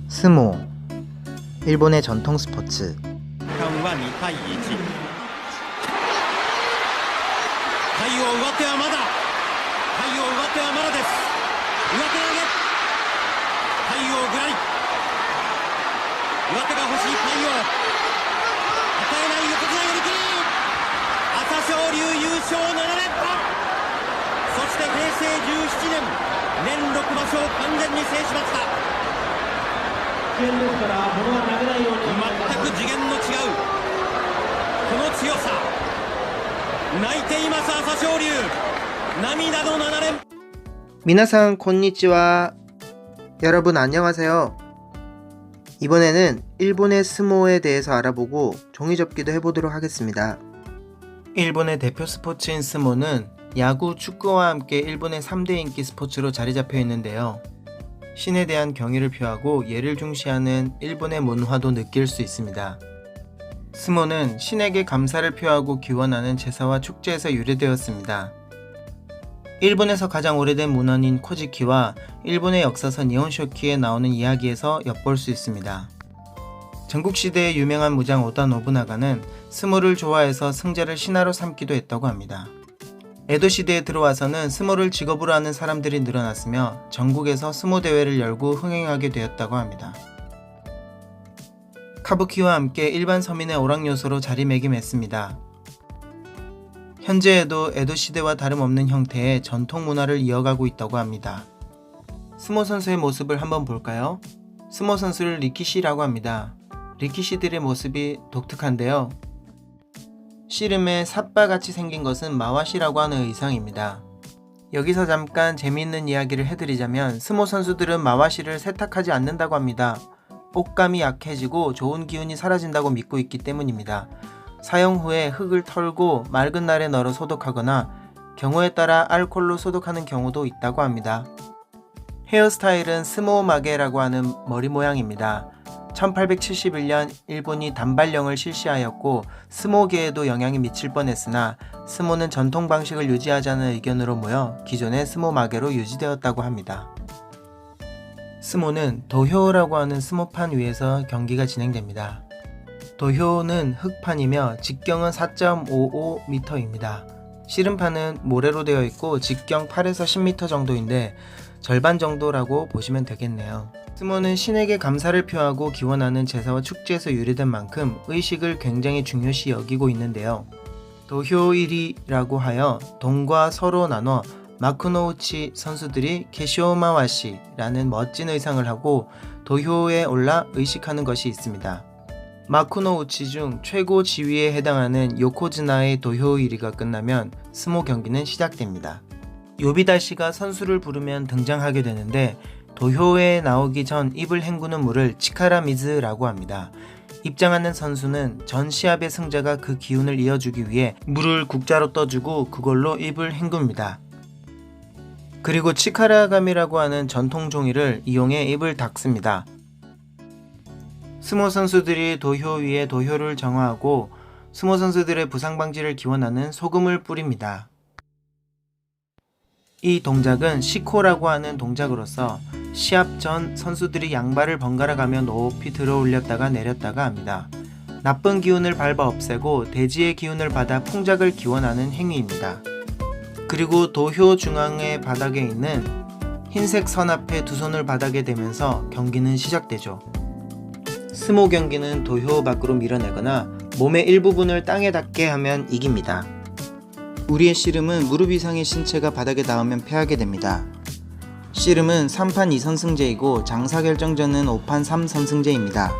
스모, 일본의 전통 스포츠. は2対1。体を上手はまだ。体を上手はまだです。上手投げ。体をぐらい。上手が欲しい体を。与えない横綱寄り切り。朝青龍優勝7連覇。そして平成17年年6場所を完全に制しました。全く次元の違うこの強さ、泣いています朝青龍。涙の7連。미나상 곤니치와. 여러분 안녕하세요. 이번에는 일본의 스모에 대해서 알아보고 종이접기도 해보도록 하겠습니다. 일본의 대표 스포츠인 스모는 야구, 축구와 함께 일본의 3대 인기 스포츠로 자리잡혀 있는데요. 신에 대한 경의를 표하고 예를 중시하는 일본의 문화도 느낄 수 있습니다. 스모는 신에게 감사를 표하고 기원하는 제사와 축제에서 유래되었습니다. 일본에서 가장 오래된 문헌인 코지키와 일본의 역사서 니혼쇼키에 나오는 이야기에서 엿볼 수 있습니다. 전국시대의 유명한 무장 오다 노부나가는 스모를 좋아해서 승자를 신하로 삼기도 했다고 합니다. 에도 시대에 들어와서는 스모를 직업으로 하는 사람들이 늘어났으며 전국에서 스모 대회를 열고 흥행하게 되었다고 합니다. 카부키와 함께 일반 서민의 오락 요소로 자리매김했습니다. 현재에도 에도 시대와 다름없는 형태의 전통 문화를 이어가고 있다고 합니다. 스모 선수의 모습을 한번 볼까요? 스모 선수를 리키시라고 합니다. 리키시들의 모습이 독특한데요. 씨름에 삿바같이 생긴 것은 마와시라고 하는 의상입니다. 여기서 잠깐 재미있는 이야기를 해드리자면 스모 선수들은 마와시를 세탁하지 않는다고 합니다. 옷감이 약해지고 좋은 기운이 사라진다고 믿고 있기 때문입니다. 사용 후에 흙을 털고 맑은 날에 널어 소독하거나 경우에 따라 알코올로 소독하는 경우도 있다고 합니다. 헤어스타일은 스모마게라고 하는 머리 모양입니다. 1871년 일본이 단발령을 실시하였고 스모계에도 영향이 미칠 뻔했으나 스모는 전통 방식을 유지하자는 의견으로 모여 기존의 스모마게로 유지되었다고 합니다. 스모는 도효라고 하는 스모판 위에서 경기가 진행됩니다. 도효는 흙판이며 직경은 4.55m입니다. 씨름판은 모래로 되어 있고 직경 8에서 10m 정도인데 절반 정도라고 보시면 되겠네요. 스모는 신에게 감사를 표하고 기원하는 제사와 축제에서 유래된 만큼 의식을 굉장히 중요시 여기고 있는데요. 도효일이라고 하여 동과 서로 나눠 마쿠노우치 선수들이 게시오마와시라는 멋진 의상을 하고 도효에 올라 의식하는 것이 있습니다. 마쿠노우치 중 최고 지위에 해당하는 요코즈나의 도효일이가 끝나면 스모 경기는 시작됩니다. 요비다시가 선수를 부르면 등장하게 되는데 도효에 나오기 전 입을 헹구는 물을 치카라미즈라고 합니다. 입장하는 선수는 전 시합의 승자가 그 기운을 이어주기 위해 물을 국자로 떠주고 그걸로 입을 헹굽니다. 그리고 치카라감이라고 하는 전통 종이를 이용해 입을 닦습니다. 스모 선수들이 도효 위에 도효를 정화하고 스모 선수들의 부상 방지를 기원하는 소금을 뿌립니다. 이 동작은 시코라고 하는 동작으로서 시합 전 선수들이 양발을 번갈아 가며 높이 들어 올렸다가 내렸다가 합니다. 나쁜 기운을 밟아 없애고 대지의 기운을 받아 풍작을 기원하는 행위입니다. 그리고 도효 중앙의 바닥에 있는 흰색 선 앞에 두 손을 바닥에 대면서 경기는 시작되죠. 스모 경기는 도효 밖으로 밀어내거나 몸의 일부분을 땅에 닿게 하면 이깁니다. 우리의 씨름은 무릎 이상의 신체가 바닥에 닿으면 패하게 됩니다. 씨름은 3판 2선승제이고 장사 결정전은 5판 3선승제입니다.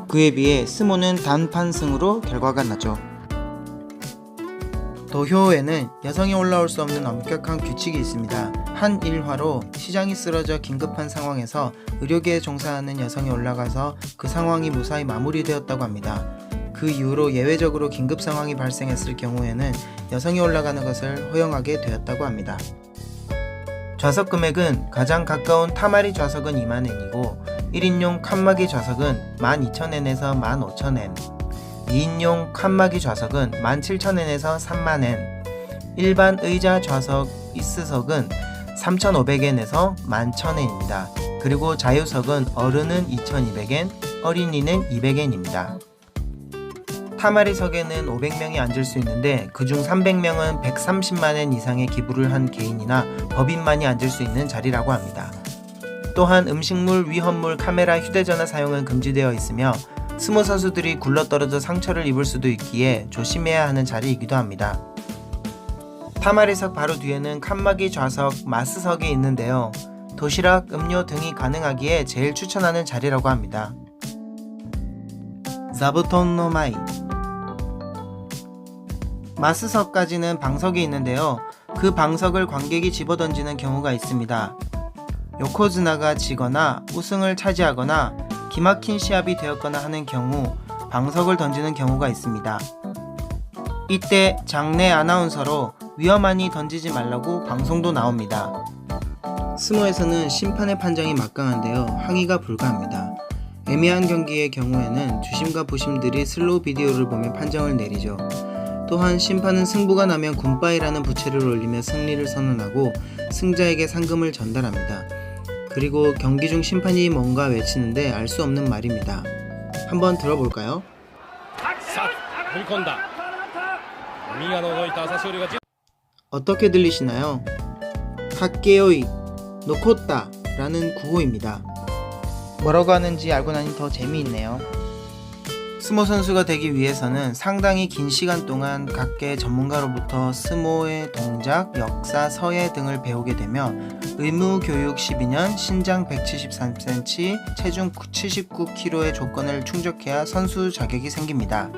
그에 비해 스모는 단판승으로 결과가 나죠. 도효에는 여성이 올라올 수 없는 엄격한 규칙이 있습니다. 한 일화로 시장이 쓰러져 긴급한 상황에서 의료계에 종사하는 여성이 올라가서 그 상황이 무사히 마무리되었다고 합니다. 그 이후로 예외적으로 긴급 상황이 발생했을 경우에는 여성이 올라가는 것을 허용하게 되었다고 합니다. 좌석 금액은 가장 가까운 타마리 좌석은 2만엔이고 1인용 칸막이 좌석은 12,000엔에서 15,000엔, 2인용 칸막이 좌석은 17,000엔에서 30,000엔, 일반 의자 좌석 이스석은 3,500엔에서 11,000엔입니다. 그리고 자유석은 어른은 2,200엔, 어린이는 200엔입니다. 타마리석에는 500명이 앉을 수 있는데 그중 300명은 130만엔 이상의 기부를 한 개인이나 법인만이 앉을 수 있는 자리라고 합니다. 또한 음식물, 위험물, 카메라, 휴대전화 사용은 금지되어 있으며 스모 선수들이 굴러떨어져 상처를 입을 수도 있기에 조심해야 하는 자리이기도 합니다. 타마리석 바로 뒤에는 칸막이 좌석, 마스석이 있는데요. 도시락, 음료 등이 가능하기에 제일 추천하는 자리라고 합니다. 자부톤노 마이 마스석까지는 방석이 있는데요. 그 방석을 관객이 집어던지는 경우가 있습니다. 요코즈나가 지거나 우승을 차지하거나 기막힌 시합이 되었거나 하는 경우 방석을 던지는 경우가 있습니다. 이때 장내 아나운서로 위험하니 던지지 말라고 방송도 나옵니다. 스모에서는 심판의 판정이 막강한데요. 항의가 불가합니다. 애매한 경기의 경우에는 주심과 부심들이 슬로우 비디오를 보며 판정을 내리죠. 또한 심판은 승부가 나면 굿바이라는 부채를 올리며 승리를 선언하고 승자에게 상금을 전달합니다. 그리고 경기 중 심판이 뭔가 외치는데 알 수 없는 말입니다. 한번 들어볼까요? 어떻게 들리시나요? 카케요이 노코타 라는 구호입니다. 뭐라고 하는지 알고 나니 더 재미있네요. 스모 선수가 되기 위해서는 상당히 긴 시간 동안 각계 전문가로부터 스모의 동작, 역사, 서예 등을 배우게 되며 의무 교육 12년, 신장 173cm, 체중 79kg의 조건을 충족해야 선수 자격이 생깁니다.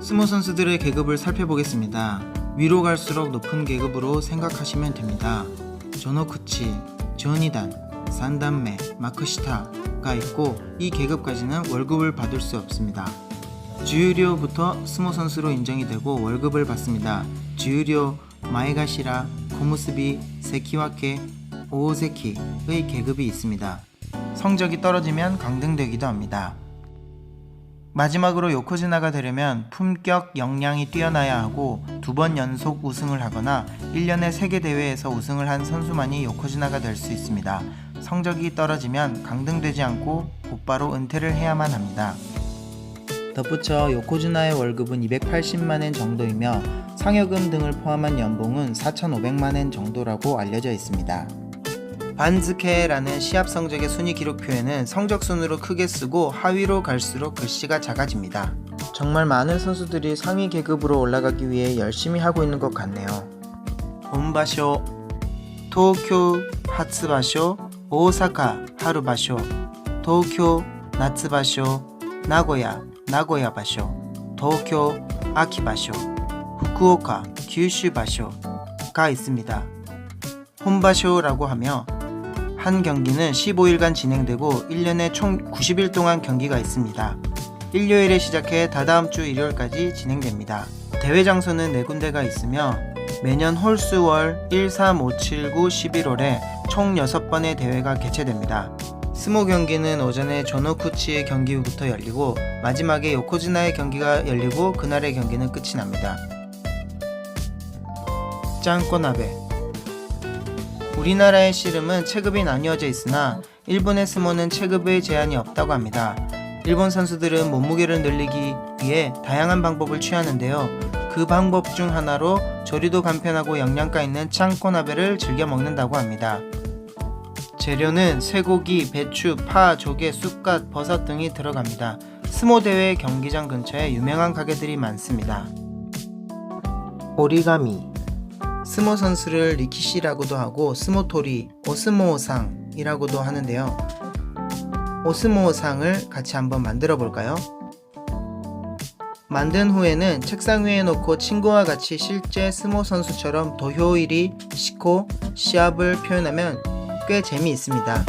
스모 선수들의 계급을 살펴보겠습니다. 위로 갈수록 높은 계급으로 생각하시면 됩니다. 조노쿠치, 조니단, 산단메, 마크시타가 있고 이 계급까지는 월급을 받을 수 없습니다. 주유료부터 스모 선수로 인정이 되고 월급을 받습니다. 주유료, 마에가시라, 고무스비, 세키와케, 오오세키의 계급이 있습니다. 성적이 떨어지면 강등되기도 합니다. 마지막으로 요코즈나가 되려면 품격, 역량이 뛰어나야 하고 2번 연속 우승을 하거나 1년에 세계 대회에서 우승을 한 선수만이 요코즈나가 될 수 있습니다. 성적이 떨어지면 강등되지 않고 곧바로 은퇴를 해야만 합니다. 덧붙여 요코즈나의 월급은 280만엔 정도이며 상여금 등을 포함한 연봉은 4,500만엔 정도라고 알려져 있습니다. 반즈케라는 시합 성적의 순위 기록표에는 성적 순으로 크게 쓰고 하위로 갈수록 글씨가 작아집니다. 정말 많은 선수들이 상위 계급으로 올라가기 위해 열심히 하고 있는 것 같네요. 본바쇼, 도쿄 하츠바쇼, 오사카 하루바쇼, 도쿄 나츠바쇼, 나고야 나고야바쇼, 도쿄 아키바쇼, 후쿠오카 규슈바쇼가 있습니다. 홈바쇼라고 하며 한 경기는 15일간 진행되고 1년에 총 90일 동안 경기가 있습니다. 일요일에 시작해 다다음 주 일요일까지 진행됩니다. 대회 장소는 4군데가 있으며 매년 홀수월 1, 3, 5, 7, 9, 11월에 총 6번의 대회가 개최됩니다. 스모 경기는 오전에 조노쿠치의 경기부터 열리고 마지막에 요코즈나의 경기가 열리고 그날의 경기는 끝이 납니다. 짱꼬나베 우리나라의 씨름은 체급이 나뉘어져 있으나 일본의 스모는 체급의 제한이 없다고 합니다. 일본 선수들은 몸무게를 늘리기 위해 다양한 방법을 취하는데요. 그 방법 중 하나로 조리도 간편하고 영양가 있는 짱꼬나베를 즐겨 먹는다고 합니다. 재료는 쇠고기, 배추, 파, 조개, 쑥갓, 버섯 등이 들어갑니다. 스모 대회 경기장 근처에 유명한 가게들이 많습니다. 오리가미 스모 선수를 리키시라고도 하고 스모토리, 오스모상이라고도 하는데요. 오스모상을 같이 한번 만들어 볼까요? 만든 후에는 책상 위에 놓고 친구와 같이 실제 스모 선수처럼 도효일이 시코, 시합을 표현하면 꽤 재미있습니다.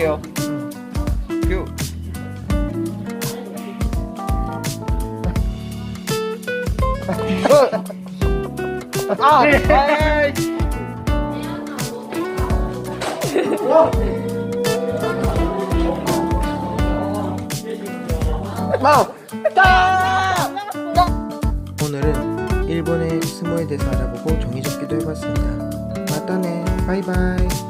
할게요. 큐. 오늘은 일본의 스모에 대해서 알아보고 종이 접기도 해봤습니다. 맞다네. 바이바이.